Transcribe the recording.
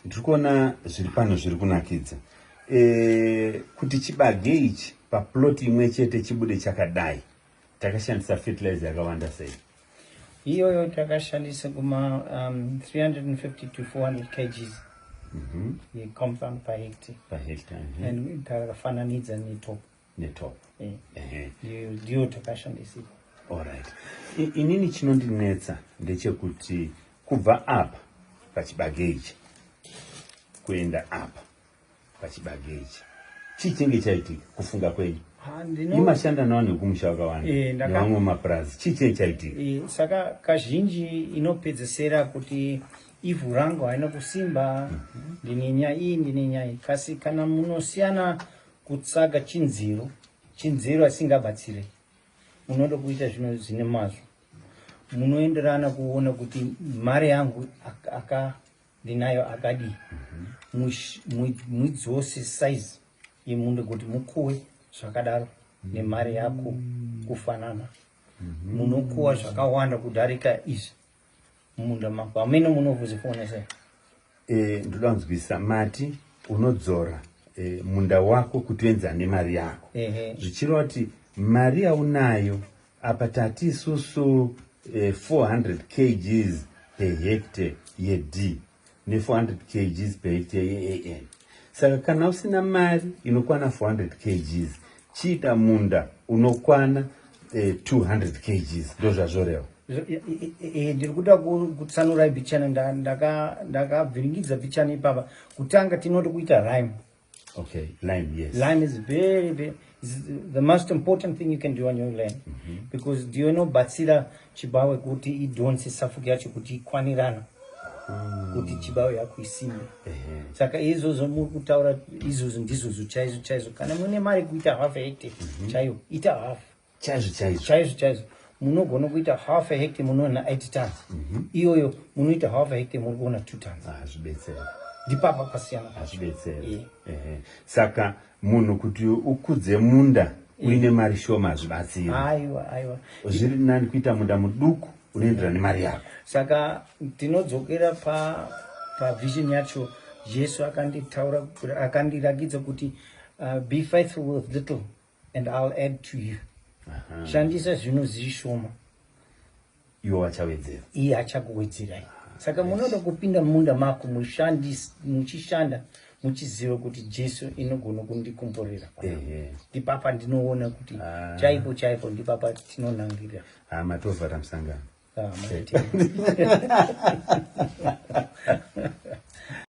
Ndikuona zviri pano zviri kunakidza. Kuti chibage ichi paplot imwe chete chibude chakadai takashandisa fertilizer yakawanda sei? Iyoyo takashandisa kuma 350 to 400 kgs compound per hectare. And takafananidza netop. Ndiyo takashandisa. Alright. Inini chinondinetsa ndechekuti kubva apa pachibage ichi kuenda apa pachibage ichi chichinge chaitika kufunga kwenyu? Imashanda nawo nekumusha wakawanda nevamwe mapurazi, chichinge chaitika? Saka kazhinji inopedzesera kuti ivhu rangu haina kusimba, ndine nyaya iyi. Kasi kana munosiyana kutsaga chinziro asingabatsire, munoda kuita zvinhu zvine mazvo. Munoenderana kuona kuti mari yangu ndinayo akadi. Muidzose size yemundu kuti mukuwe zvakadaro nemari yako kufanana. Munokuwa zvakawanda kudarika izvi munda mako. Amene munovhuzifona sei? Ndoda kunzwisa mati unodzora munda wako kuti uenzane nemari yako. Zvichireva kuti mari yaunayo apa tati isusu 400 kgs per hectare yed ne400 kgs per hectare yeAN. Saka kana usina mari inokwana 400 kgs, chiita munda unokwana 200 kgs, ndo zvazvoreva. Ndiri kuda kutsanura bichana ndakabviringidza bichana ipapa. Kutanga tinoti kuita lime. Okay, lime, yes. Lime is very the most important thing you can do on your land. Because do you know batsira chibawe kuti idonse safuku yacho kuti ikwanirana. Kuti chibawe yako isimbe. Saka izvozo muri kutaura izvozo ndizvozo chaizo. Kana mune mari kuita half a hectare chaiyo, ita half. Chaizo. Munogona kuita half a hectare munoona 8 tons. Iyoyo munoita half a hectare muri kuona 2 tons. Zvibetsera. Ndipapa pasiyana. Zvibetsera. Saka munhu kuti ukudze munda uine mari shoma zvibatsira. Aiwa. Zviri nani kuita munda muduku unoenderana nemari yako. Saka tinodzokera pa vision yacho. Jesu akandiragidza kuti be faithful with little and I'll add to you. Shandisa zvinhu zvishoma, iwo wachawedzera. Iye achakuwedzerai. Saka munoda kupinda munda mako muchishanda muchiziva kuti Jesu inogona kundikomborera. Ndipapa ndinoona kuti chaipo ndipapa tinonangirira. Matovhara musangano.